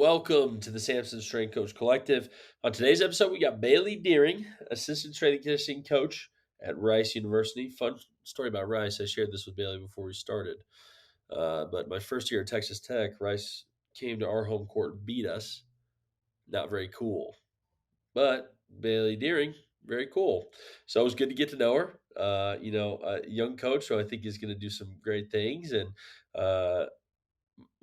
Welcome to the Samson Strength Coach Collective. On today's episode, we got Bailey Deering, assistant strength and conditioning coach at Rice University. Fun story about Rice. I shared this with Bailey before we started. But my first year at Texas Tech, Rice came to our home court and beat us. Not very cool. But Bailey Deering, very cool. So it was good to get to know her. A young coach who I think is going to do some great things. And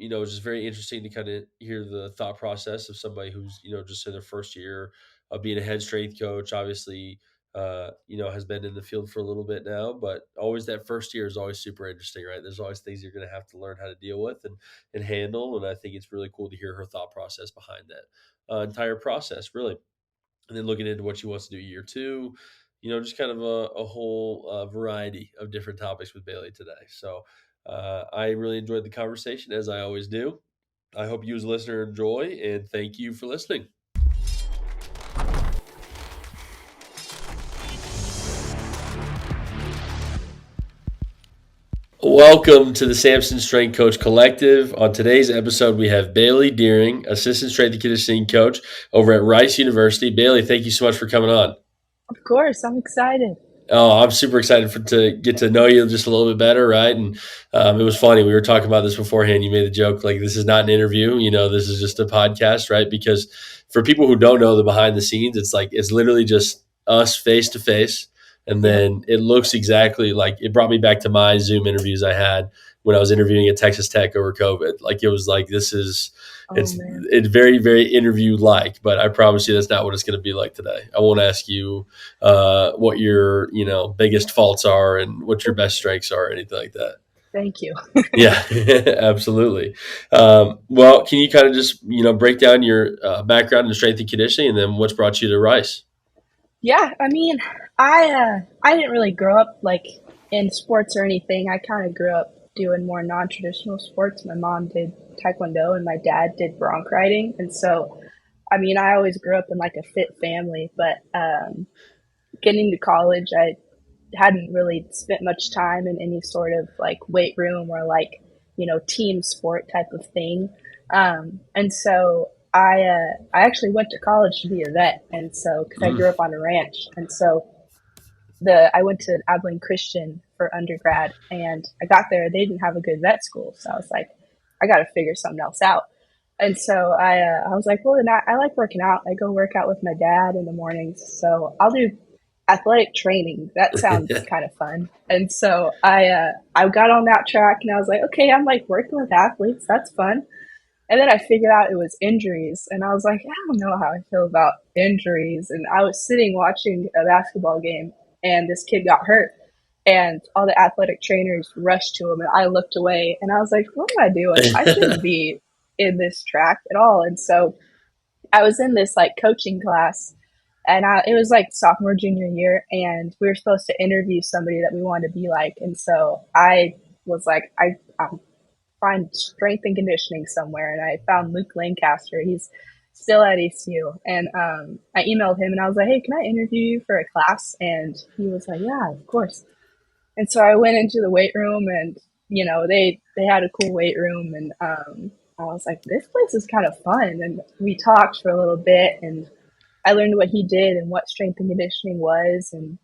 it's just very interesting to kind of hear the thought process of somebody who's, just in their first year of being a head strength coach. Obviously, has been in the field for a little bit now, but always that first year is always super interesting, right? There's always things you're going to have to learn how to deal with and handle. And I think it's really cool to hear her thought process behind that entire process, really. And then looking into what she wants to do year two, just kind of a whole variety of different topics with Bailey today. So I really enjoyed the conversation, as I always do. I hope you as a listener enjoy, and thank you for listening. Welcome to the Samson Strength Coach Collective. On today's episode, we have Bailey Deering, assistant strength and conditioning coach over at Rice University. Bailey, thank you so much for coming on. Of course, I'm excited. Oh, I'm super excited to get to know you just a little bit better, right? And it was funny. We were talking about this beforehand. You made the joke, like, this is not an interview. This is just a podcast, right? Because for people who don't know the behind the scenes, it's literally just us face to face. And then it looks exactly like it brought me back to my Zoom interviews I had when I was interviewing at Texas Tech over COVID. Like, it was like, it's very, very interview-like, but I promise you that's not what it's going to be like today. I won't ask you what your, biggest faults are and what your best strengths are or anything like that. Thank you. Yeah, absolutely. Well, can you kind of just, break down your background in strength and conditioning and then what's brought you to Rice? Yeah, I mean, I didn't really grow up like in sports or anything. I kind of grew up doing more non-traditional sports. My mom did taekwondo and my dad did bronc riding, and so I mean, I always grew up in like a fit family. But getting to college, I hadn't really spent much time in any sort of like weight room or like team sport type of thing, and so I actually went to college to be a vet, and so because I grew up on a ranch, and so I went to Abilene Christian for undergrad, and I got there, they didn't have a good vet school, so I was like, I got to figure something else out, and so I was like, well, then I like working out. I go work out with my dad in the mornings, so I'll do athletic training. That sounds kind of fun, and so I got on that track, and I was like, okay, I'm like working with athletes, that's fun. And then I figured out it was injuries. And I was like, I don't know how I feel about injuries. And I was sitting watching a basketball game, and this kid got hurt. And all the athletic trainers rushed to him. And I looked away, and I was like, what am I doing? I shouldn't be in this track at all. And so I was in this like coaching class. And it was like sophomore, junior year. And we were supposed to interview somebody that we wanted to be like. And so I was like, I'm find strength and conditioning somewhere, and I found Luke Lancaster. He's still at ECU, and I emailed him and I was like, hey, can I interview you for a class? And he was like, yeah, of course. And so I went into the weight room, and they had a cool weight room, and I was like, this place is kind of fun. And we talked for a little bit, and I learned what he did and what strength and conditioning was, and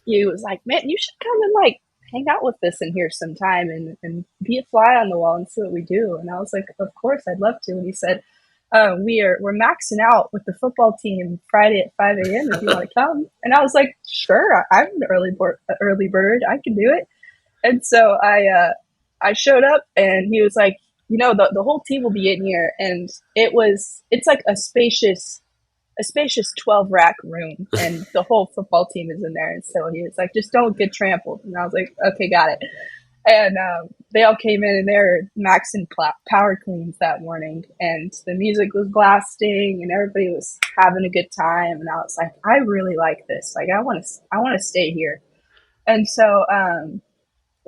he was like, man, you should come and like hang out with us in here sometime and be a fly on the wall and see what we do. And I was like, of course, I'd love to. And he said, we're maxing out with the football team Friday at 5 a.m. if you want to come. And I was like, sure, I'm an early bird. I can do it. And so I showed up, and he was like, the whole team will be in here. And it's like a spacious 12 rack room, and the whole football team is in there. And so he was like, just don't get trampled. And I was like, okay, got it. And they all came in, and they were maxing power cleans that morning, and the music was blasting, and everybody was having a good time. And I was like, I really like this. Like, I want to stay here. And so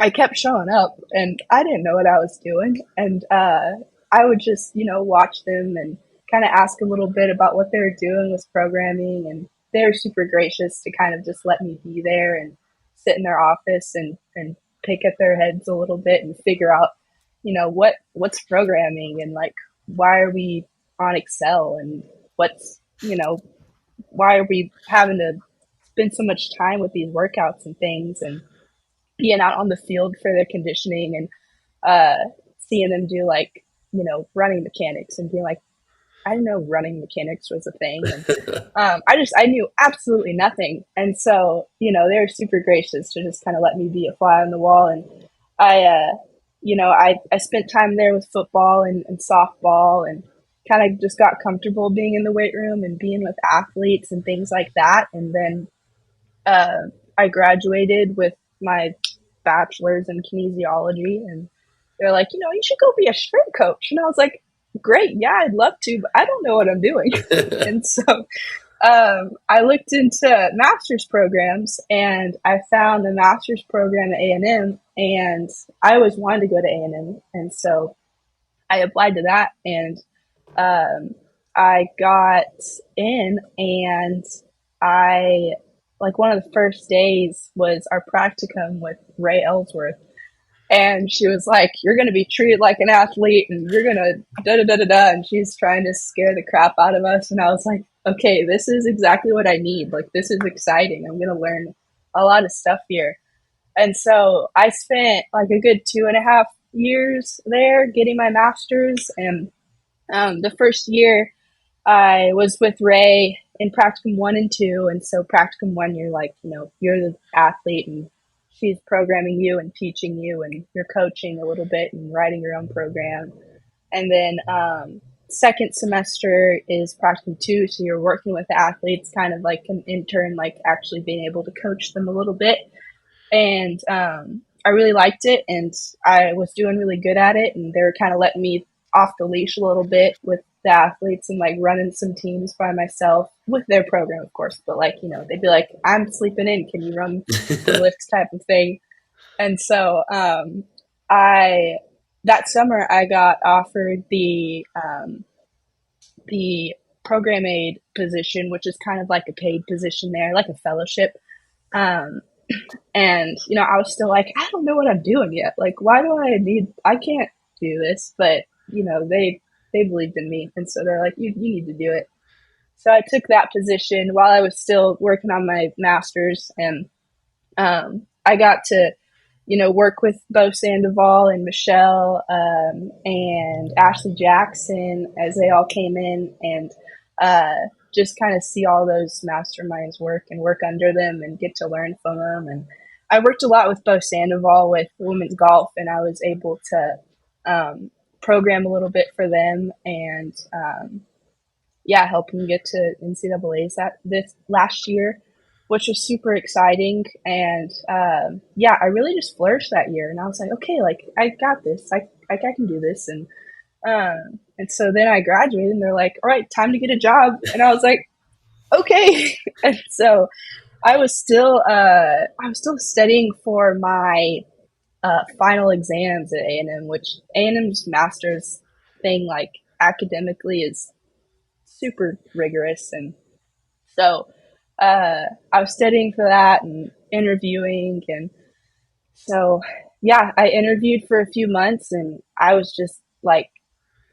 I kept showing up, and I didn't know what I was doing. And I would just, watch them and kind of ask a little bit about what they were doing with programming, and they were super gracious to kind of just let me be there and sit in their office and pick at their heads a little bit and figure out, what's programming, and like, why are we on Excel and what's, why are we having to spend so much time with these workouts and things and being out on the field for their conditioning and seeing them do like, running mechanics and being like, I didn't know running mechanics was a thing. And I knew absolutely nothing. And so, they were super gracious to just kind of let me be a fly on the wall. And I, I spent time there with football and softball and kind of just got comfortable being in the weight room and being with athletes and things like that. And then I graduated with my bachelor's in kinesiology, and they're like, you should go be a strength coach. And I was like, great, yeah, I'd love to, but I don't know what I'm doing. And so I looked into master's programs, and I found the master's program at A&M, and I always wanted to go to A&M, and so I applied to that, and I got in, and I like one of the first days was our practicum with Ray Ellsworth, and she was like, "You're going to be treated like an athlete, and you're going to da da da da da." And she's trying to scare the crap out of us, and I was like, "Okay, this is exactly what I need. Like, this is exciting. I'm going to learn a lot of stuff here." And so I spent like a good 2.5 years there getting my master's, and the first year I was with Ray in practicum 1 and 2. And so practicum 1, you're like, you're the athlete and she's programming you and teaching you and you're coaching a little bit and writing your own program. And then second semester is practicum 2. So you're working with the athletes kind of like an intern, like actually being able to coach them a little bit. And I really liked it, and I was doing really good at it, and they were kind of letting me off the leash a little bit with the athletes and like running some teams by myself with their program, of course. But like, they'd be like, "I'm sleeping in. Can you run some lifts?" type of thing. And so I that summer I got offered the program aide position, which is kind of like a paid position there, like a fellowship. Um, and, I was still like, I don't know what I'm doing yet. Like, why do I can't do this. But, they believed in me. And so they're like, you need to do it. So I took that position while I was still working on my master's. And I got to, work with Bo Sandoval and Michelle and Ashley Jackson as they all came in, and just kind of see all those masterminds work and work under them and get to learn from them. And I worked a lot with Bo Sandoval with women's golf, and I was able to program a little bit for them and help them get to NCAA's this last year, which was super exciting. And I really just flourished that year. And I was like, okay, like I got this. I can do this. And so then I graduated, and they're like, all right, time to get a job. And I was like, okay. And so I was still studying for my final exams at A&M, which A&M's master's thing, like academically, is super rigorous. And so I was studying for that and interviewing. And so, I interviewed for a few months, and I was just like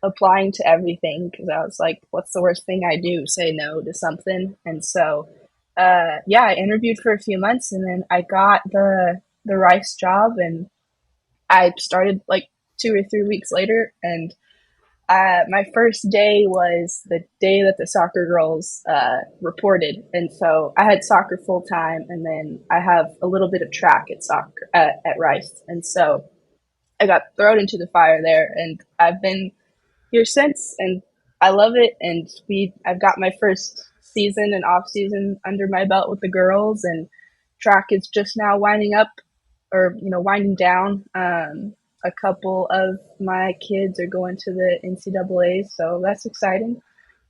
applying to everything because I was like, what's the worst thing I do? Say no to something. And so, I interviewed for a few months, and then I got the Rice job, and I started like 2 or 3 weeks later. And my first day was the day that the soccer girls reported, and so I had soccer full time, and then I have a little bit of track at soccer at Rice, and so I got thrown into the fire there, and I've been here since, and I love it. And I've got my first season and off season under my belt with the girls, and track is just now winding up, or winding down. A couple of my kids are going to the NCAA, so that's exciting.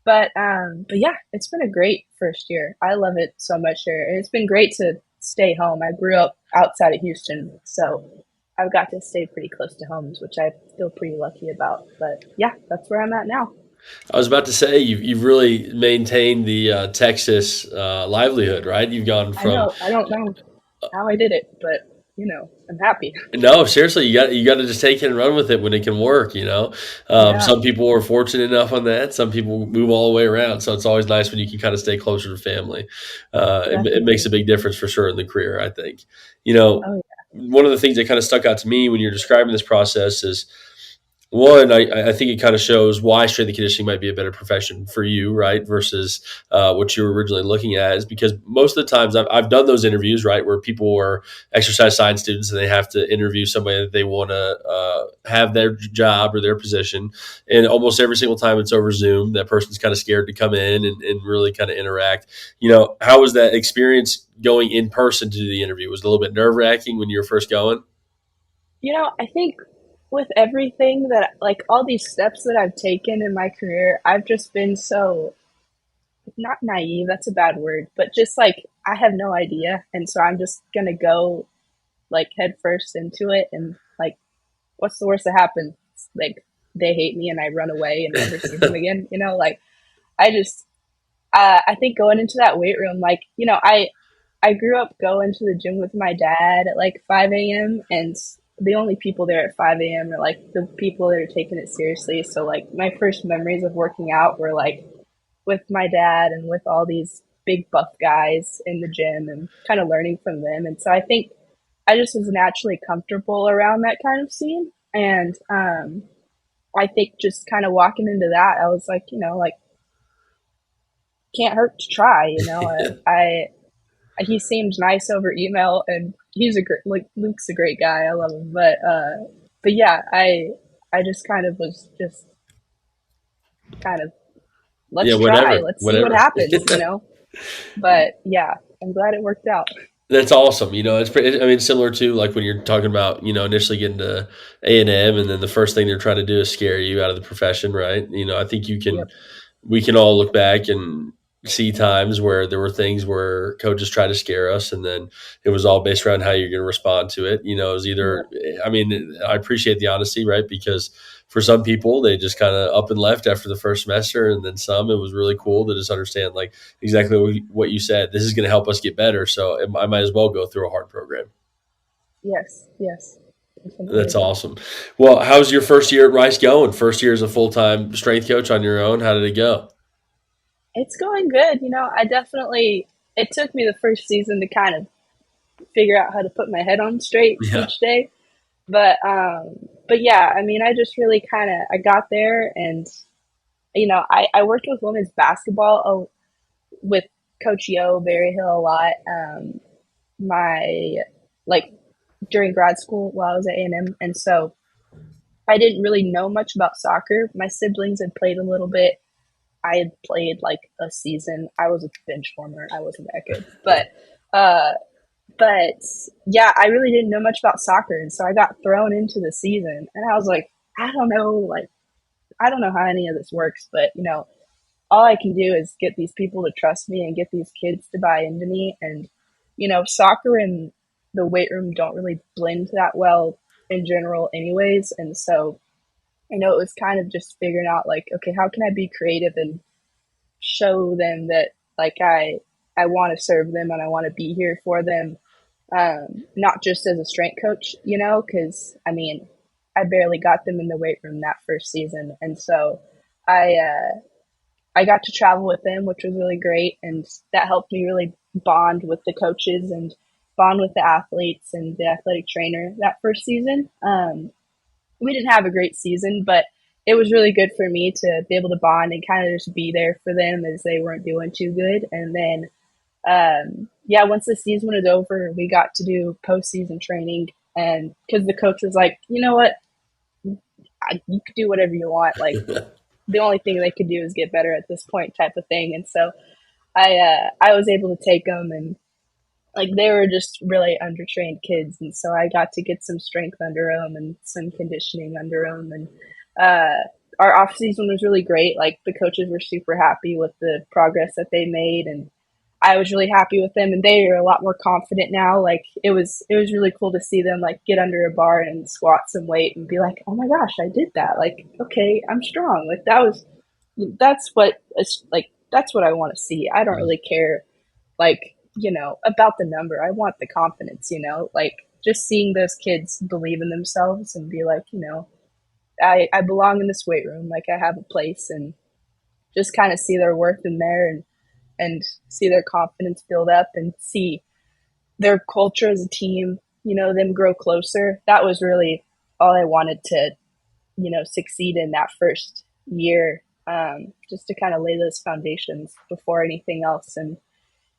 But yeah, it's been a great first year. I love it so much here. And it's been great to stay home. I grew up outside of Houston, so I've got to stay pretty close to home, which I feel pretty lucky about. But yeah, that's where I'm at now. I was about to say you've really maintained the Texas livelihood, right? You've gone I from know. I don't know how I did it, but I'm happy. No, seriously, you got to just take it and run with it when it can work. Yeah, Some people are fortunate enough on that. Some people move all the way around. So it's always nice when you can kind of stay closer to family. It makes definitely. a big difference for sure in the career. I think. Oh One of the things that kind of stuck out to me when you're describing this process is one, I think it kind of shows why strength and conditioning might be a better profession for you, right? Versus what you were originally looking at, is because most of the times I've done those interviews, right, where people are exercise science students and they have to interview somebody that they want to have their job or their position. And almost every single time it's over Zoom, that person's kind of scared to come in and really kind of interact. How was that experience going in person to do the interview? Was it a little bit nerve wracking when you were first going? I think with everything that, like, all these steps that I've taken in my career, I've just been so, not naive, that's a bad word, but just like I have no idea. And so I'm just going to go like head first into it. And like, what's the worst that happens? Like, they hate me and I run away and never see them again. Like, I just, I think going into that weight room, like, I grew up going to the gym with my dad at like 5 a.m. and the only people there at 5 a.m. are like the people that are taking it seriously. So like my first memories of working out were like with my dad and with all these big buff guys in the gym and kind of learning from them. And so I think I just was naturally comfortable around that kind of scene. And I think just kind of walking into that, I was like, like, can't hurt to try. He seemed nice over email, and he's a great, like, Luke's a great guy. I love him, but yeah, I just kind of was just kind of, Yeah, let's try, whatever, let's see what whatever. happens. But yeah, I'm glad it worked out. That's awesome. It's pretty, I mean, similar to like when you're talking about, initially getting to A&M and then the first thing they're trying to do is scare you out of the profession, right? I think Yep. we can all look back and see times where there were things where coaches tried to scare us, and then it was all based around how you're going to respond to it. It was either, Yep. I mean, I appreciate the honesty, right? Because for some people, they just kind of up and left after the first semester, and then some, it was really cool to just understand like exactly what you said. This is going to help us get better, so I might as well go through a hard program. Yes. Yes. That's Definitely. awesome. Well, how's your first year at Rice going? First year as a full time strength coach on your own. How did it go? It's going good. It took me the first season to kind of figure out how to put my head on straight Yeah. each day. But yeah, I mean, I just really kind of, I got there and, I worked with women's basketball with Coach Yo Berryhill a lot. My, like, during grad school while I was at A&M. And so I didn't really know much about soccer. My siblings had played a little bit. I had played like a season. I was a bench warmer. I wasn't that good, uh, but yeah, I really didn't know much about soccer, and so I got thrown into the season, and I was like, I don't know, like, I don't know how any of this works, but all I can do is get these people to trust me and get these kids to buy into me, and soccer and the weight room don't really blend that well in general, anyways, and so it was kind of just figuring out like, okay, how can I be creative and show them that, like, I want to serve them and I want to be here for them, not just as a strength coach, because I mean, I barely got them in the weight room that first season, and so I I got to travel with them, which was really great, and that helped me really bond with the coaches and bond with the athletes and the athletic trainer that first season. We didn't have a great season, but it was really good for me to be able to bond and kind of just be there for them as they weren't doing too good. And then, yeah, once the season was over, we got to do postseason training. And because the coach was like, you know what, you could do whatever you want. Like, the only thing they could do is get better at this point, type of thing. And so I was able to take them, and like, they were just really undertrained kids, and so I got to get some strength under them and some conditioning under them, and our off season was really great. Like, the coaches were super happy with the progress that they made, and I was really happy with them, and they are a lot more confident now. Like, it was really cool to see them like get under a bar and squat some weight and be like, oh my gosh, I did that. Like, okay, I'm strong. Like, that's what it's like. That's what I want to see. I don't really care, like, about the number. I want the confidence, like, just seeing those kids believe in themselves and be like, I belong in this weight room, like I have a place, and just kind of see their worth in there, and see their confidence build up and see their culture as a team, them grow closer. That was really all I wanted to, succeed in that first year, just to kind of lay those foundations before anything else. And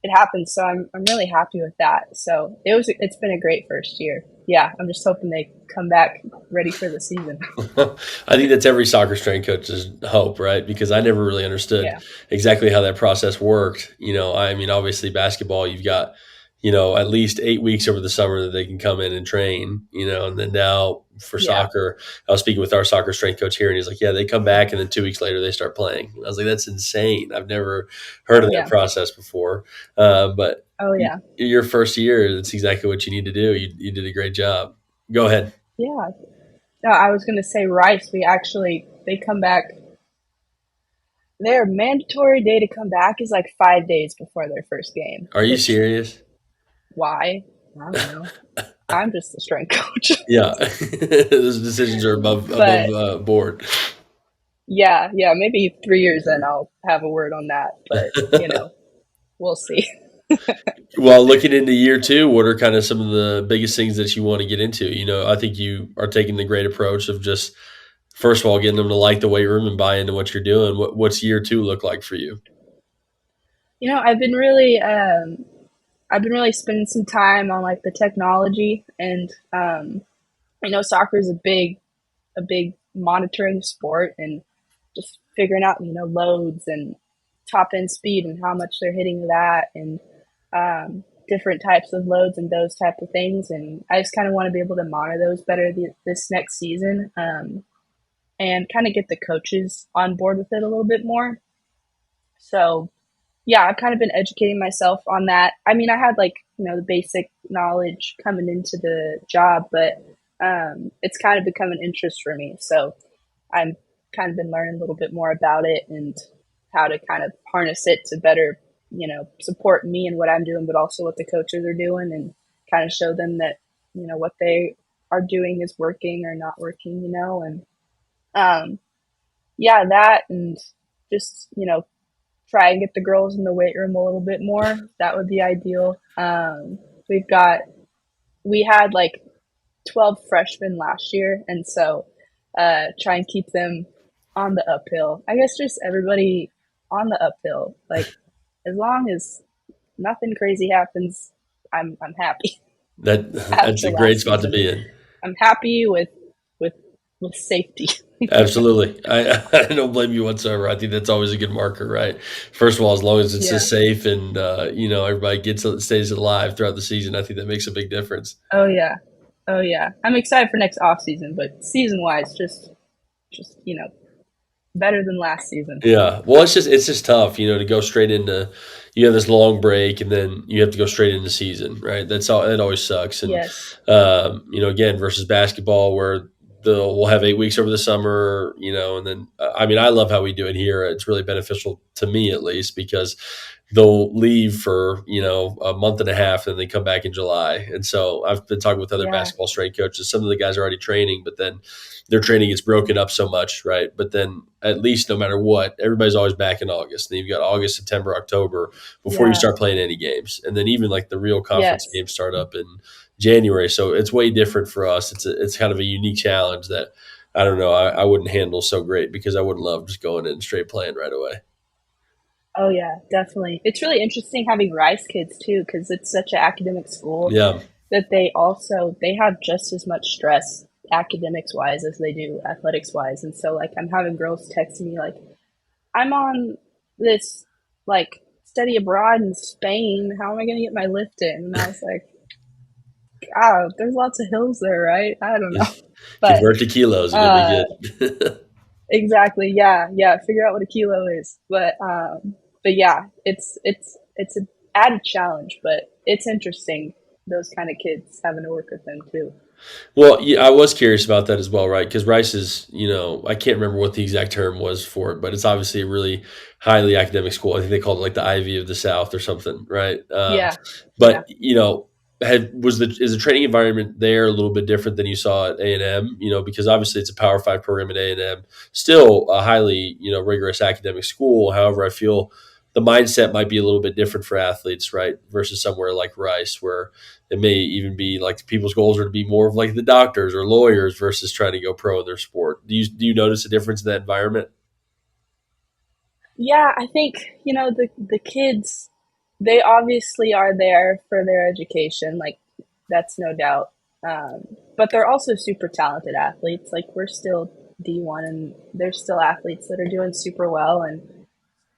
it happened. So I'm really happy with that. So it's been a great first year. Yeah. I'm just hoping they come back ready for the season. I think that's every soccer strength coach's hope, right? Because I never really understood Yeah. exactly how that process worked. I mean, obviously basketball, you've got, at least 8 weeks over the summer that they can come in and train, and then now for Yeah. soccer, I was speaking with our soccer strength coach here and he's like, yeah, they come back and then 2 weeks later they start playing. And I was like, that's insane. I've never heard Oh of that yeah. process before. But Oh yeah. your first year, that's exactly what you need to do. You did a great job. Go ahead. Yeah. No, I was going to say Rice. They come back. Their mandatory day to come back is like 5 days before their first game, Are you which, serious? why? I don't know. I'm just a strength coach. Yeah, those decisions are above But board. yeah, maybe 3 years in I'll have a word on that. But, we'll see. Well, looking into year two, what are kind of some of the biggest things that you want to get into? I think you are taking the great approach of just first of all getting them to like the weight room and buy into what you're doing. What's year two look like for you? I've been really spending some time on like the technology, and soccer is a big monitoring sport, and just figuring out loads and top end speed and how much they're hitting that, and different types of loads and those type of things. And I just kind of want to be able to monitor those better this next season, and kind of get the coaches on board with it a little bit more. So yeah, I've kind of been educating myself on that. I mean, I had like, the basic knowledge coming into the job, but it's kind of become an interest for me. So I'm kind of been learning a little bit more about it and how to kind of harness it to better, support me and what I'm doing, but also what the coaches are doing, and kind of show them that, what they are doing is working or not working, and yeah, that, and just, try and get the girls in the weight room a little bit more. That would be ideal. We've got we had like 12 freshmen last year, and so try and keep them on the uphill. I guess just everybody on the uphill. Like, as long as nothing crazy happens, I'm happy. That's After a great last spot to season, be in. I'm happy with with safety. Absolutely. I don't blame you whatsoever. I think that's always a good marker, right? First of all, as long as it's Yeah. just safe and everybody stays alive throughout the season, I think that makes a big difference. Oh yeah. Oh yeah. I'm excited for next off season, but season wise, just better than last season. Yeah. Well, it's just tough, to go straight into you have this long break and then you have to go straight into season, right? That's all. It always sucks. And Yes. again, versus basketball where we'll have 8 weeks over the summer, and then I mean, I love how we do it here. It's really beneficial to me at least because they'll leave for a month and a half and they come back in July. And so I've been talking with other Yeah. basketball strength coaches. Some of the guys are already training, but then their training gets broken up so much, right? But then at least no matter what, everybody's always back in August. And you've got August, September, October before you Yeah. start playing any games. And then even like the real conference Yes. games start up in January. So it's way different for us. It's kind of a unique challenge that I don't know. I wouldn't handle so great because I wouldn't love just going in straight playing right away. Oh yeah, definitely. It's really interesting having Rice kids too, because it's such an academic school Yeah. that they have just as much stress academics wise as they do athletics wise. And so like I'm having girls texting me like, I'm on this like study abroad in Spain. How am I gonna get my lift in? And I was like, there's lots of hills there, right? I don't know. Just But convert to kilos and you'll be uh good. exactly, yeah. Figure out what a kilo is. But yeah, it's an added challenge, but it's interesting, those kind of kids having to work with them too. Well, yeah, I was curious about that as well, right? Because Rice is, I can't remember what the exact term was for it, but it's obviously a really highly academic school. I think they called it like the Ivy of the South or something, right? Yeah, yeah, But is the training environment there a little bit different than you saw at A&M? Because obviously it's a Power Five program at A&M, still a highly rigorous academic school. However, I feel the mindset might be a little bit different for athletes, right? Versus somewhere like Rice, where it may even be like people's goals are to be more of like the doctors or lawyers versus trying to go pro in their sport. Do you notice a difference in that environment? Yeah, I think, the kids, they obviously are there for their education, like that's no doubt. But they're also super talented athletes. Like we're still D1 and there's still athletes that are doing super well, and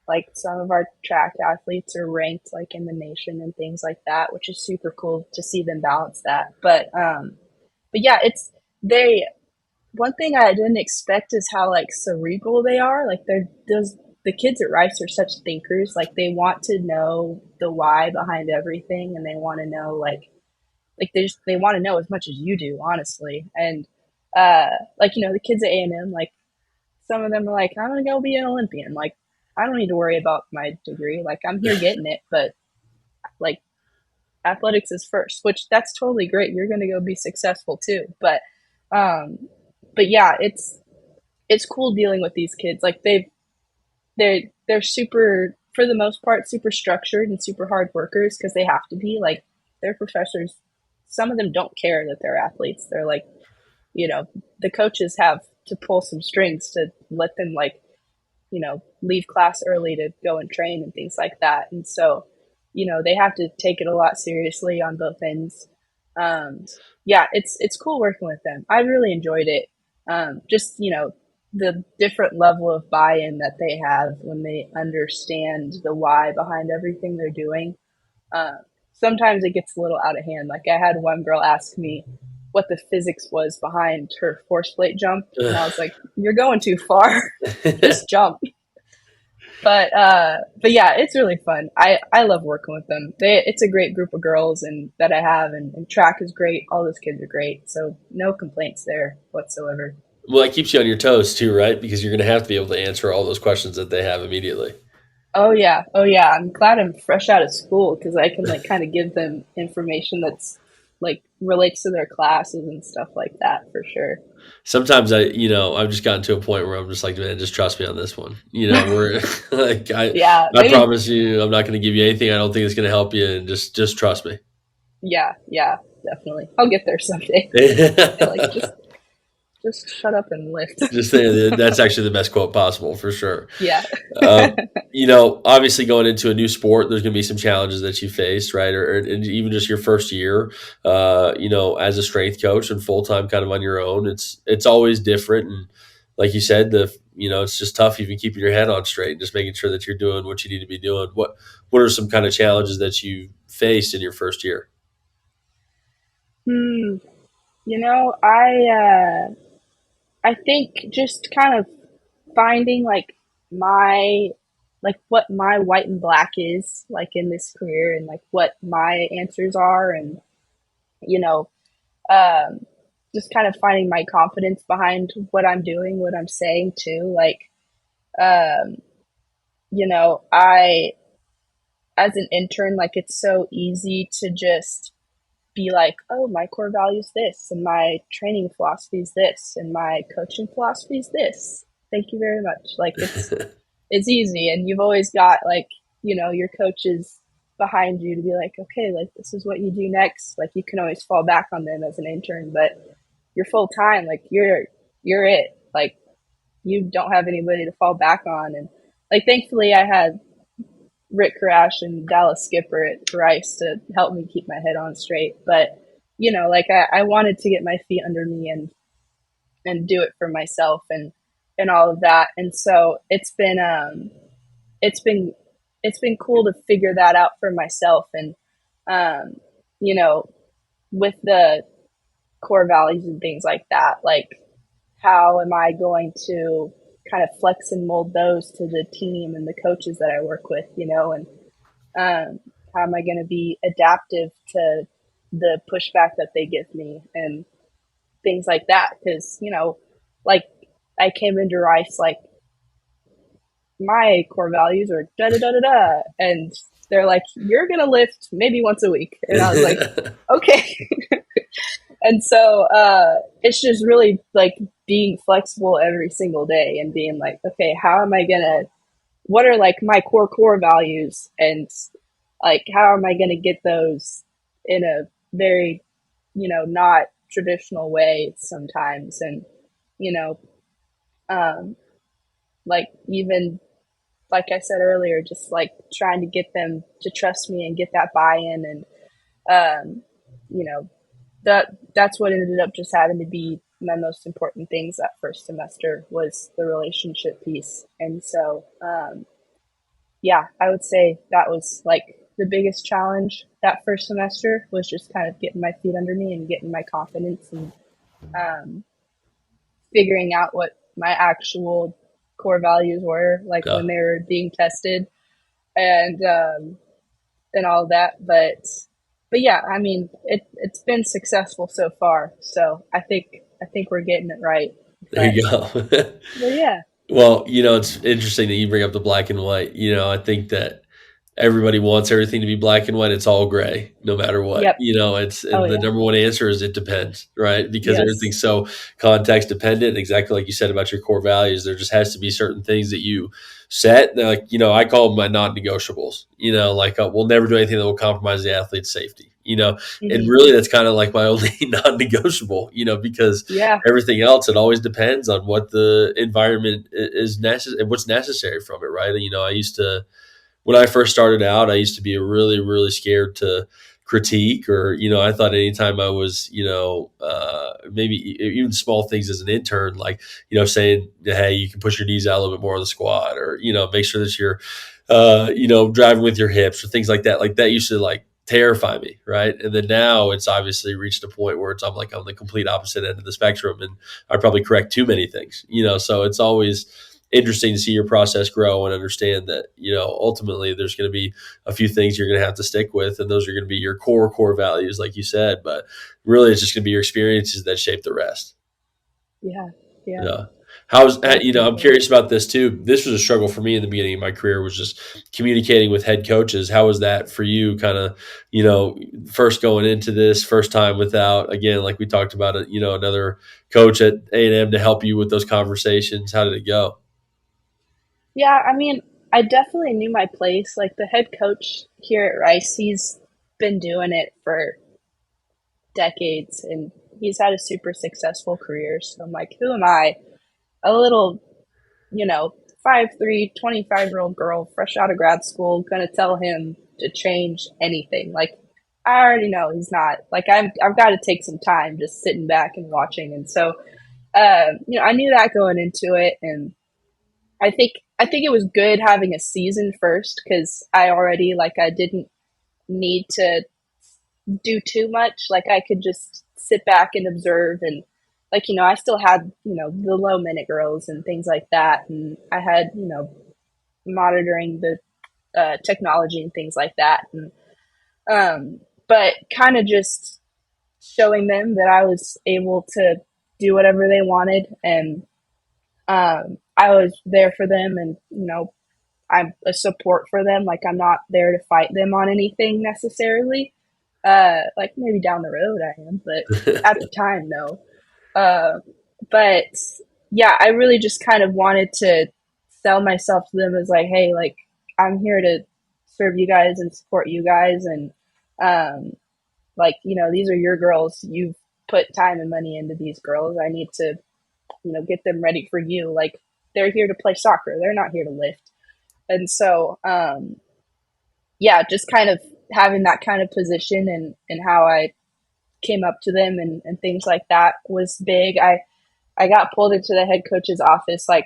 like some of our track athletes are ranked like in the nation and things like that, which is super cool to see them balance that. But yeah, it's they one thing I didn't expect is how like cerebral they are. Like they're those the kids at Rice are such thinkers. Like they want to know the why behind everything, and they want to know like they want to know as much as you do, honestly. And like the kids at A&M, like some of them are like, I'm gonna go be an Olympian. Like I don't need to worry about my degree. Like I'm here getting it, but like athletics is first, which that's totally great. You're gonna go be successful too. Um, but yeah, it's cool dealing with these kids. Like they're super, for the most part, super structured and super hard workers because they have to be. Like their professors, some of them don't care that they're athletes. They're like, the coaches have to pull some strings to let them like, leave class early to go and train and things like that. And so, they have to take it a lot seriously on both ends. Um, yeah, it's cool working with them. I really enjoyed it. Just the different level of buy-in that they have when they understand the why behind everything they're doing. Uh, Sometimes it gets a little out of hand. Like I had one girl ask me what the physics was behind her force plate jump, and I was like, "You're going too far. Just jump." But yeah, it's really fun. I love working with them. It's a great group of girls and that I have, and track is great. All those kids are great, so no complaints there whatsoever. Well, that keeps you on your toes too, right? Because you're going to have to be able to answer all those questions that they have immediately. Oh yeah, oh yeah. I'm glad I'm fresh out of school because I can like kind of give them information that's like relates to their classes and stuff like that for sure. Sometimes I've just gotten to a point where I'm just like, man, just trust me on this one. We're like, Yeah, I maybe. promise you, I'm not going to give you anything I don't think is going to help you, and just trust me. Yeah, yeah, definitely. I'll get there someday. They're like, just shut up and lift. Just saying that that's actually the best quote possible for sure. Yeah. Obviously going into a new sport, there's going to be some challenges that you face, right? Or and even just your first year, as a strength coach and full time, kind of on your own. It's always different, and like you said, it's just tough even keeping your head on straight, and just making sure that you're doing what you need to be doing. What are some kind of challenges that you faced in your first year? Hmm. I think just kind of finding my what my white and black is like in this career, and like what my answers are, and you know um just kind of finding my confidence behind what I'm doing, what I'm saying too. Um I, as an intern, like it's so easy to just be like, oh, my core value is this, and my training philosophy is this, and my coaching philosophy is this. Thank you very much. Like it's easy, and you've always got like your coaches behind you to be like, okay, like this is what you do next. Like you can always fall back on them as an intern, but you're full time. Like you're it. Like you don't have anybody to fall back on, and like thankfully I had Rick Crash and Dallas Skipper at Rice to help me keep my head on straight. But like I wanted to get my feet under me and do it for myself and all of that. And so it's been it's been cool to figure that out for myself. And um, you know, with the core values and things like that, like how am I going to kind of flex and mold those to the team and the coaches that I work with, and how am I going to be adaptive to the pushback that they give me and things like that? Because, like I came into Rice, like my core values are da da da da da. And they're like, you're going to lift maybe once a week. And I was like, okay. And so it's just really like being flexible every single day and being like, okay, how am I going to, what are like my core values, and like how am I going to get those in a very, not traditional way sometimes. And, you know, um, like even like I said earlier, just like trying to get them to trust me and get that buy-in. And you know, that's what ended up just having to be my most important things that first semester was the relationship piece. And so yeah, I would say that was like the biggest challenge that first semester, was just kind of getting my feet under me and getting my confidence, and um, figuring out what my actual core values were, like Yeah, when they were being tested, and all of that. But yeah, I mean, it's been successful so far. So I think we're getting it right. there But you go. but yeah, Well, it's interesting that you bring up the black and white. I think that everybody wants everything to be black and white. It's all gray, no matter what. yep, It's oh and the yeah, number one answer is it depends, right? Because yes, everything's so context dependent. Exactly like you said about your core values. There just has to be certain things that you set. They're like, I call them my non-negotiables. Like we'll never do anything that will compromise the athlete's safety. And hmm, really that's kind of like my only non-negotiable. Because yeah, everything else, it always depends on what the environment is necessary and what's necessary from it, right? I used to, when I first started out, I used to be really, really scared to critique, or, I thought anytime I was, maybe even small things as an intern, like, saying, hey, you can push your knees out a little bit more on the squat, or, make sure that you're, driving with your hips, or things like that. Like that used to like terrify me. Right. And then now it's obviously reached a point where I'm like on the complete opposite end of the spectrum, and I probably correct too many things, so it's always interesting to see your process grow and understand that ultimately there's going to be a few things you're going to have to stick with, and those are going to be your core values like you said, but really it's just going to be your experiences that shape the rest. yeah, yeah, Yeah. How's I'm definitely. curious about this too. This was a struggle for me in the beginning of my career, was just communicating with head coaches. How was that for you? Kind of, first going into this first time without, again, like we talked about it, another coach at A&M to help you with those conversations. How did it go? Yeah, I mean, I definitely knew my place. Like the head coach here at Rice, he's been doing it for decades, and he's had a super successful career. So I'm like, who am I? A little, you know, 5'3", 25-year-old girl, fresh out of grad school, gonna tell him to change anything. Like, I already know he's not. Like, I've got to take some time just sitting back and watching. And so, I knew that going into it, and I think it was good having a season first, because I already, like, I didn't need to do too much. Like, I could just sit back and observe, and like, I still had, the low minute girls and things like that, and I had, monitoring the technology and things like that, and but kind of just showing them that I was able to do whatever they wanted, and I was there for them, and I'm a support for them. Like, I'm not there to fight them on anything necessarily. Like maybe down the road I am, but at the time, no. Uh, but yeah, I really just kind of wanted to sell myself to them as like, hey, like, I'm here to serve you guys and support you guys, and um, like, these are your girls. You've put time and money into these girls. I need to, get them ready for you. Like, they're here to play soccer. They're not here to lift. And so, yeah, just kind of having that kind of position, and how I came up to them, and things like that was big. I got pulled into the head coach's office like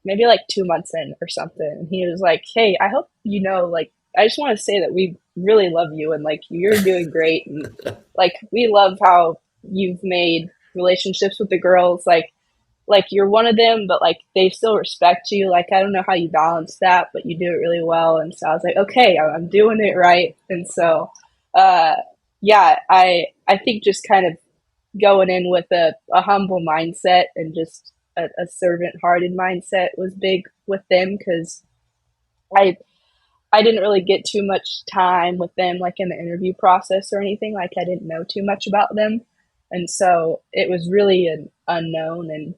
maybe like 2 months in or something. And he was like, hey, I hope like, I just want to say that we really love you, and like, you're doing great. And like, we love how you've made relationships with the girls. Like you're one of them, but like they still respect you. Like, I don't know how you balance that, but you do it really well. And so I was like, okay, I'm doing it right. And so, uh, yeah, I think just kind of going in with a humble mindset, and just a servant hearted mindset was big with them, because I I didn't really get too much time with them, like in the interview process or anything. Like I didn't know too much about them, and so it was really an unknown and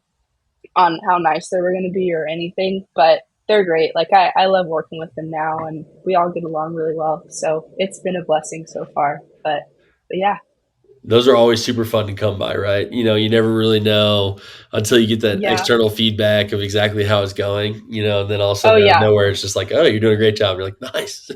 on how nice they were going to be or anything. But they're great. Like I love working with them now, and we all get along really well. So it's been a blessing so far. But yeah, Those are always super fun to come by, right? You never really know until you get that yeah, external feedback of exactly how it's going, and then all of a oh sudden out of yeah, nowhere, it's just like, oh, you're doing a great job. You're like, nice.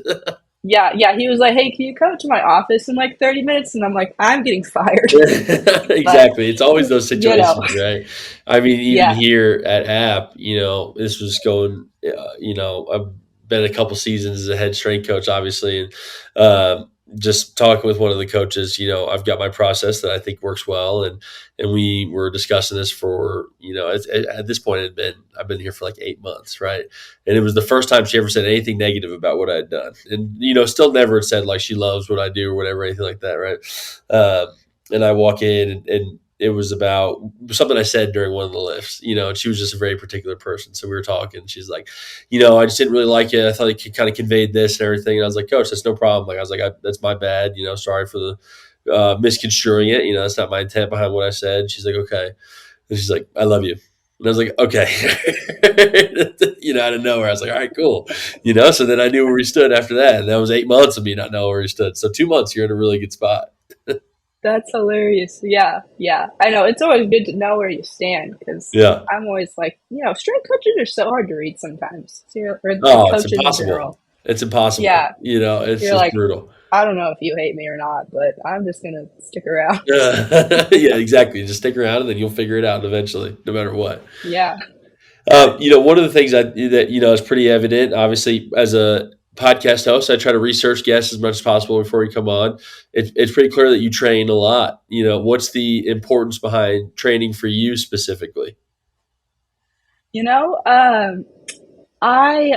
yeah, yeah. He was like, "Hey, can you come to my office in like 30 minutes?" And I'm like, "I'm getting fired." But Exactly. It's always those you know, situations, right? I mean, even yeah, here at App, this was going, I've been a couple seasons as a head strength coach, obviously, and just talking with one of the coaches, I've got my process that I think works well, and we were discussing this for, at this point, I've been here for like 8 months, right? And it was the first time she ever said anything negative about what I had done, and still never said like she loves what I do or whatever, anything like that, right? Um, and I walk in and it was about something I said during one of the lifts, and she was just a very particular person. So we were talking. She's like, I just didn't really like it. I thought it kind of conveyed this and everything. And I was like, Coach, that's no problem. Like, I was like, that's my bad. Sorry for the misconstruing it. That's not my intent behind what I said. She's like, okay. And she's like, I love you. And I was like, okay. Out of nowhere, I was like, all right, cool. So then I knew where we stood after that. And that was 8 months of me not knowing where we stood. So 2 months, you're in a really good spot. that's hilarious. Yeah, yeah. I know it's always good to know where you stand because Yeah. I'm always like, strength coaches are so hard to read sometimes. So or like Oh, it's coaches in impossible. general. It's impossible. Yeah, It's you're just like, brutal. I don't know if you hate me or not, but I'm just gonna stick around. Yeah, yeah, exactly. Just stick around, and then you'll figure it out eventually, no matter what. Yeah. One of the things that is pretty evident, obviously, as a podcast host, I try to research guests as much as possible before we come on. It's pretty clear that you train a lot. What's the importance behind training for you specifically? You know, I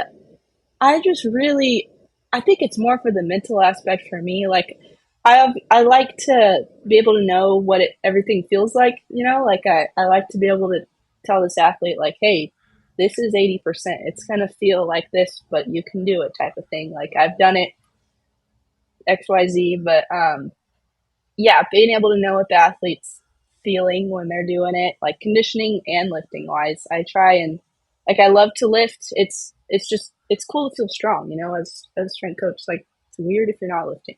I just really, I think it's more for the mental aspect for me. Like, I like to be able to know what everything feels like. Like I like to be able to tell this athlete, like, hey, this is 80%. It's gonna feel like this, but you can do it, type of thing. Like I've done it XYZ, but yeah, being able to know what the athlete's feeling when they're doing it, like conditioning and lifting wise. I try and like I love to lift. It's just it's cool to feel strong, as a strength coach. Like it's weird if you're not lifting.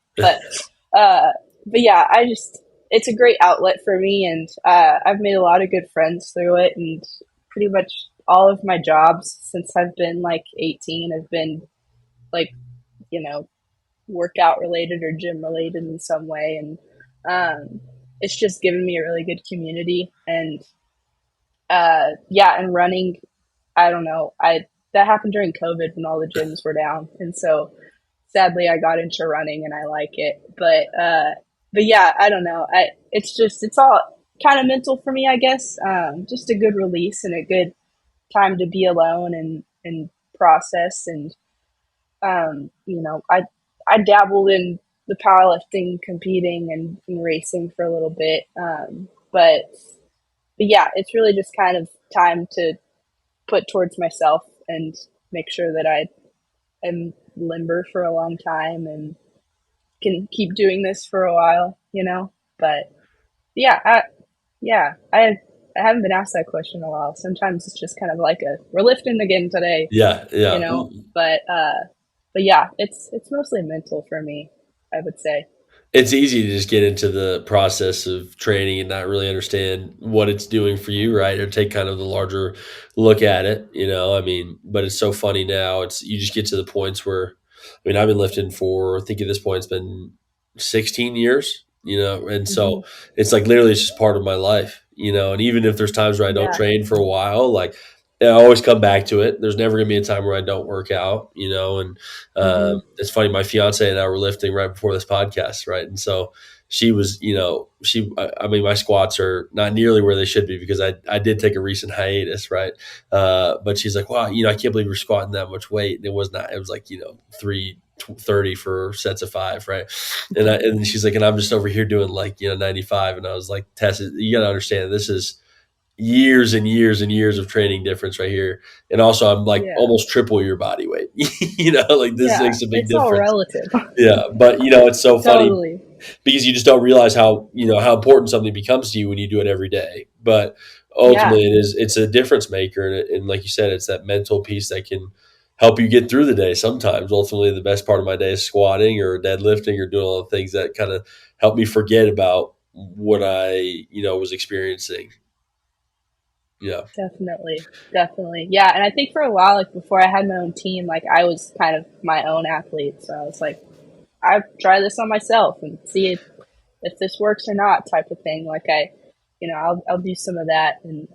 Uh but yeah, I just it's a great outlet for me and I've made a lot of good friends through it and pretty much all of my jobs since I've been like 18 have been like, you know, workout related or gym related in some way. And it's just given me a really good community. And yeah, and running, I don't know, that happened during COVID when all the gyms were down. And so sadly I got into running and I like it. But yeah, I don't know. It's all kind of mental for me, I guess. Just a good release and a good time to be alone and process and I dabbled in the powerlifting, competing, and racing for a little bit. But yeah, it's really just kind of time to put towards myself and make sure that I am limber for a long time and can keep doing this for a while. But yeah, I haven't been asked that question in a while. Sometimes it's just kind of like we're lifting again today, Yeah, you yeah. know. But yeah, it's mostly mental for me, I would say. It's easy to just get into the process of training and not really understand what it's doing for you, right? Or take kind of the larger look at it, I mean, but it's so funny now. It's you just get to the points where, I mean, I've been lifting for I think at this point it's been 16 years, and Hmm. so it's like literally it's just part of my life, and even if there's times where I don't Yeah. train for a while, like I always come back to it. There's never gonna be a time where I don't work out, and Hmm. it's funny. My fiance and I were lifting right before this podcast, right? And so she was, I mean, my squats are not nearly where they should be because I did take a recent hiatus, right? But she's like, wow, I can't believe you're squatting that much weight. And it was not, it was like, 330 for sets of five, right? And she's like, and I'm just over here doing like, 95. And I was like, Tess, you got to understand, this is years and years and years of training difference right here. And also, I'm like Yeah. almost triple your body weight. Like this Yeah. makes a big It's all difference. relative. Yeah, but it's so funny Totally. because you just don't realize how important something becomes to you when you do it every day. But Yeah, ultimately, it's a difference maker, and like you said, it's that mental piece that can help you get through the day. Sometimes, ultimately, the best part of my day is squatting or deadlifting or doing all the things that kind of help me forget about what I was experiencing. Yeah, definitely. Definitely. Yeah. And I think for a while, like before I had my own team, like I was kind of my own athlete. So I was like, I try this on myself and see if this works or not type of thing. Like I'll do some of that and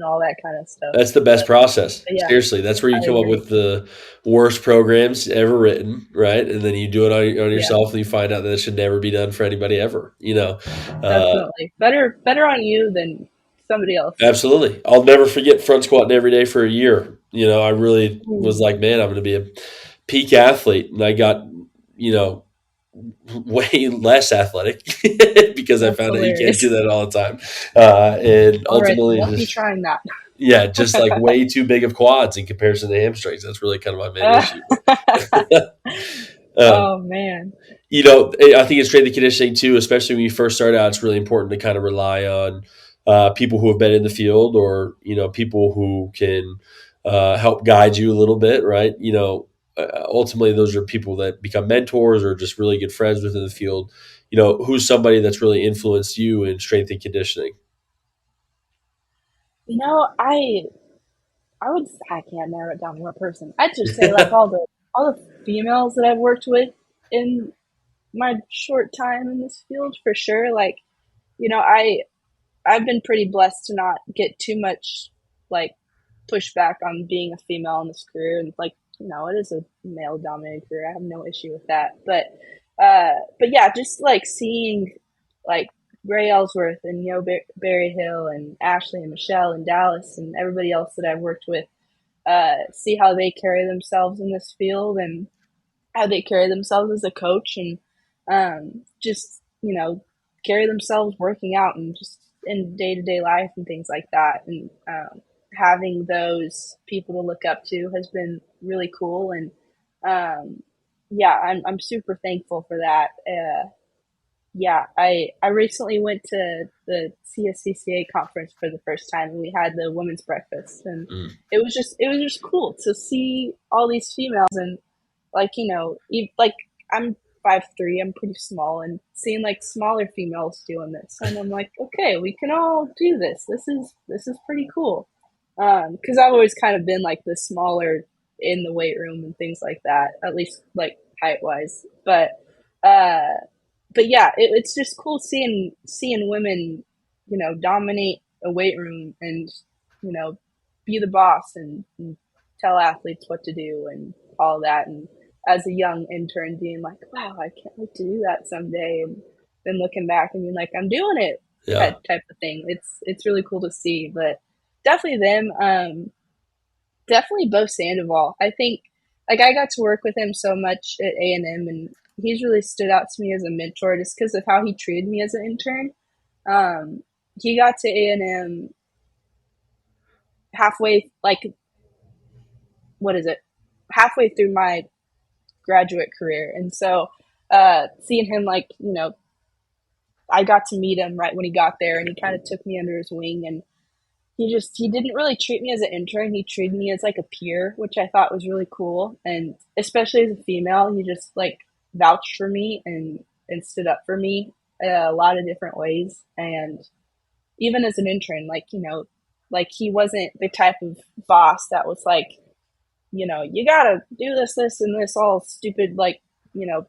all that kind of stuff. that's the best But, process. but yeah, Seriously, that's where you I come up agree. with the worst programs ever written, right? And then you do it on Yeah, yourself, and you find out that it should never be done for anybody ever. Uh, definitely. Better on you than somebody else. Absolutely. I'll never forget front squatting every day for a year. I really was Ooh, like, man, I'm going to be a peak athlete. And I got, you know, way less athletic because I that's found out you can't do hilarious. that all the time. And All right, ultimately, won't be just, trying that. yeah, just like way too big of quads in comparison to hamstrings. That's really kind of my main issue. But, um, Oh man. I think it's strength and conditioning too, especially when you first start out. It's really important to kind of rely on people who have been in the field, or people who can help guide you a little bit, right? Ultimately, those are people that become mentors or just really good friends within the field. Who's somebody that's really influenced you in strength and conditioning? You know, I can't narrow it down to one person. I'd just say like all the females that I've worked with in my short time in this field for sure. Like, you know, I've been pretty blessed to not get too much like pushback on being a female in this career, and like it is a male dominated career. I have no issue with that, but yeah, just like seeing like Ray Ellsworth and Barry Hill and Ashley and Michelle and Dallas and everybody else that I've worked with, see how they carry themselves in this field and how they carry themselves as a coach, and just carry themselves working out and just in day-to-day life and things like that, and having those people to look up to has been really cool, and yeah, I'm super thankful for that. Yeah, I recently went to the CSCCA conference for the first time, and we had the women's breakfast, and Mm, it was just cool to see all these females, and like like I'm 5'3", I'm pretty small, and seeing like smaller females doing this, and I'm like, okay, we can all do this. This is pretty cool. Because I've always kind of been like the smaller in the weight room and things like that, at least like height wise. Uh, but yeah, it's just cool seeing women, dominate a weight room and you know be the boss and tell athletes what to do and all that. And as a young intern, being like, wow, I can't wait to do that someday. And then looking back and being like, I'm doing it, yeah, type of thing. It's really cool to see. But definitely them. Definitely Bo Sandoval. I think like I got to work with him so much at A&M, and he's really stood out to me as a mentor just because of how he treated me as an intern. He got to A&M halfway, like what is it? Halfway through my graduate career, and so seeing him like I got to meet him right when he got there, and he kind of took me under his wing, and he didn't really treat me as an intern. He treated me as like a peer, which I thought was really cool. And especially as a female, he just like vouched for me and stood up for me a lot of different ways. And even as an intern, like like he wasn't the type of boss that was like, you gotta do this, and this all stupid like you know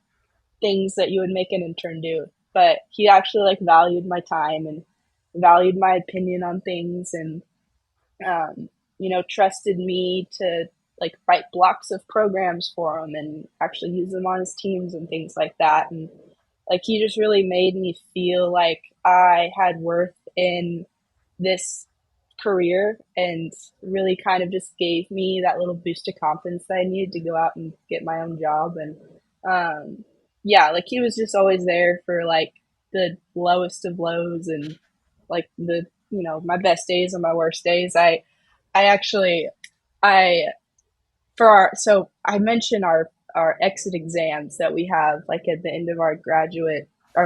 things that you would make an intern do. But he actually like valued my time and valued my opinion on things, and um, trusted me to like write blocks of programs for him and actually use them on his teams and things like that. And like he just really made me feel like I had worth in this career, and really kind of just gave me that little boost of confidence that I needed to go out and get my own job. And yeah, like he was just always there for like the lowest of lows and like the my best days and my worst days. I actually, I for our so I mentioned our exit exams that we have like at the end of our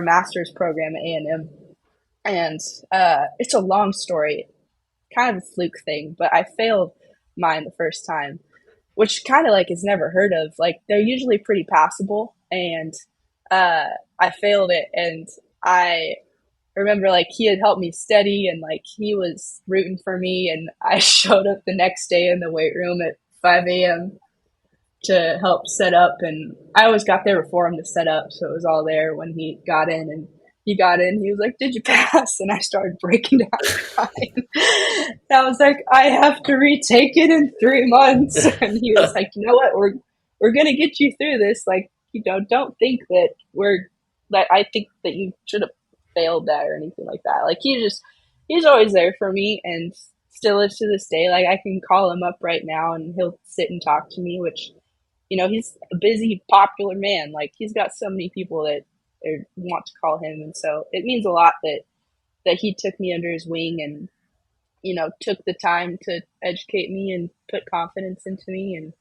master's program at A&M, and it's a long story, kind of a fluke thing, but I failed mine the first time, which kind of like is never heard of. Like they're usually pretty passable, and uh, I failed it, and I remember like he had helped me study, and like he was rooting for me, and I showed up the next day in the weight room at 5 a.m. to help set up, and I always got there before him to set up, so it was all there when he got in. And he got in, he was like, "Did you pass?" And I started breaking down crying. And I was like, "I have to retake it in 3 months." And he was like, "You know what, we're gonna get you through this. Like, don't think that I think that you should have failed that or anything like that." Like he's always there for me, and still is to this day. Like I can call him up right now and he'll sit and talk to me, which he's a busy, popular man. Like he's got so many people that want to call him, and so it means a lot that he took me under his wing and took the time to educate me and put confidence into me, and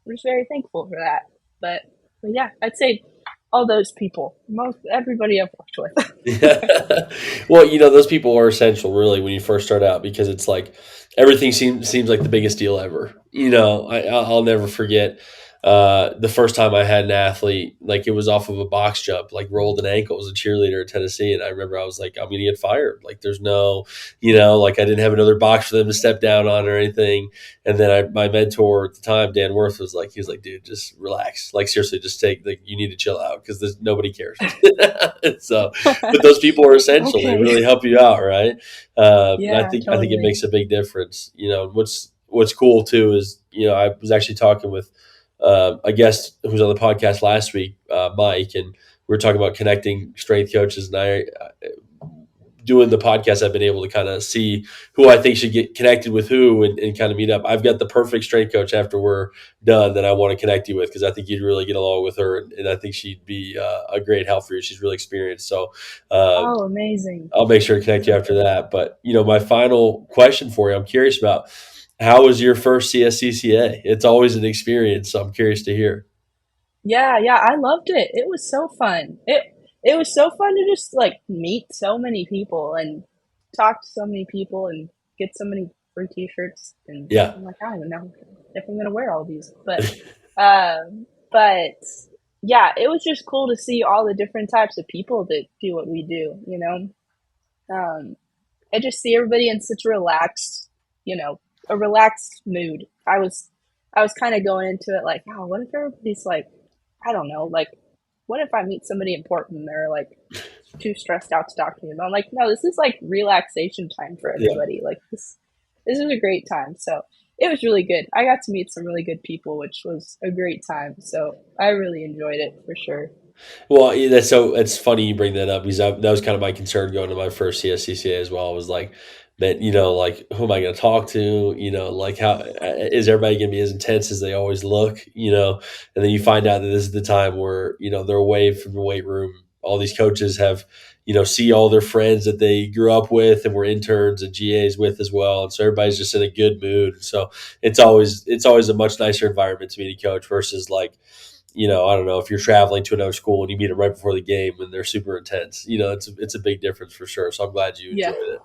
I'm just very thankful for that. But yeah, I'd say all those people, most everybody I've worked with. Yeah. Well, those people are essential really when you first start out because it's like everything seems like the biggest deal ever. I'll never forget the first time I had an athlete, like it was off of a box jump, like rolled an ankle. It was a cheerleader in Tennessee. And I remember I was like, I'm going to get fired. Like there's no, like I didn't have another box for them to step down on or anything. And then my mentor at the time, Dan Worth, he was like, dude, just relax. Like seriously, just you need to chill out because nobody cares. So, but those people are essential. They Okay. really help you out, right? And I Yeah, think it totally. makes a big difference. What's cool too is I was actually talking with a guest who was on the podcast last week, Mike, and we were talking about connecting strength coaches. And doing the podcast, I've been able to kind of see who I think should get connected with who and kind of meet up. I've got the perfect strength coach after we're done that I want to connect you with because I think you'd really get along with her, and I think she'd be a great help for you. She's really experienced, so Oh, amazing. I'll make sure to connect you after Perfect. that. But my final question for you, I'm curious about how was your first CSCCA? It's always an experience, so I'm curious to hear. Yeah, yeah, I loved it. It was so fun. It was so fun to just like meet so many people and talk to so many people and get so many free t-shirts, and Yeah, I'm like, I don't even know if I'm gonna wear all these. But yeah, it was just cool to see all the different types of people that do what we do. Um I just see everybody in such you know, a relaxed mood. I was kind of going into it like, oh, what if everybody's like, I don't know, like, what if I meet somebody important and they're like too stressed out to talk to me? But I'm like, no, this is like relaxation time for yeah. everybody. Like this is a great time. So it was really good. I got to meet some really good people, which was a great time. So I really enjoyed it for sure. Well, yeah, that's so it's funny you bring that up because that was kind of my concern going to my first CSCCA as well. Was like, man, like who am I going to talk to? Like how is everybody going to be as intense as they always look? And then you find out that this is the time where they're away from the weight room. All these coaches have see all their friends that they grew up with and were interns and GAs with as well, and so everybody's just in a good mood. So it's always a much nicer environment to meet a coach versus like I don't know if you're traveling to another school and you meet them right before the game and they're super intense. It's a big difference for sure. So I'm glad you Yeah, enjoyed it.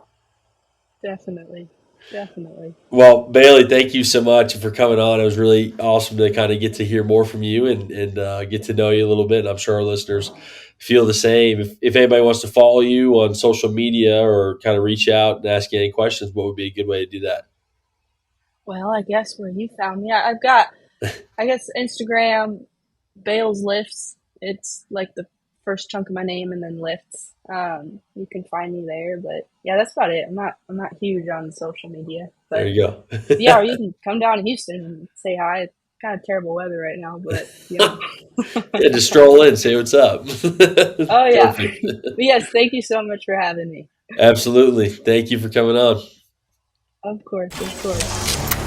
definitely. Definitely. Well, Bailey, thank you so much for coming on. It was really awesome to kind of get to hear more from you and get to know you a little bit. And I'm sure our listeners feel the same. If anybody wants to follow you on social media or kind of reach out and ask you any questions, what would be a good way to do that? Well, I guess where you found me, I've got, I guess, Instagram, Bales Lifts. It's like the first chunk of my name and then lifts. You can find me there, but yeah, that's about it. I'm not huge on social media, There but you go. yeah, or you can come down to Houston and say hi. It's kind of terrible weather right now, but. Yeah, just stroll in, say what's up. Oh yeah, Perfect. but yes, thank you so much for having me. Absolutely. Thank you for coming on. Of course, of course.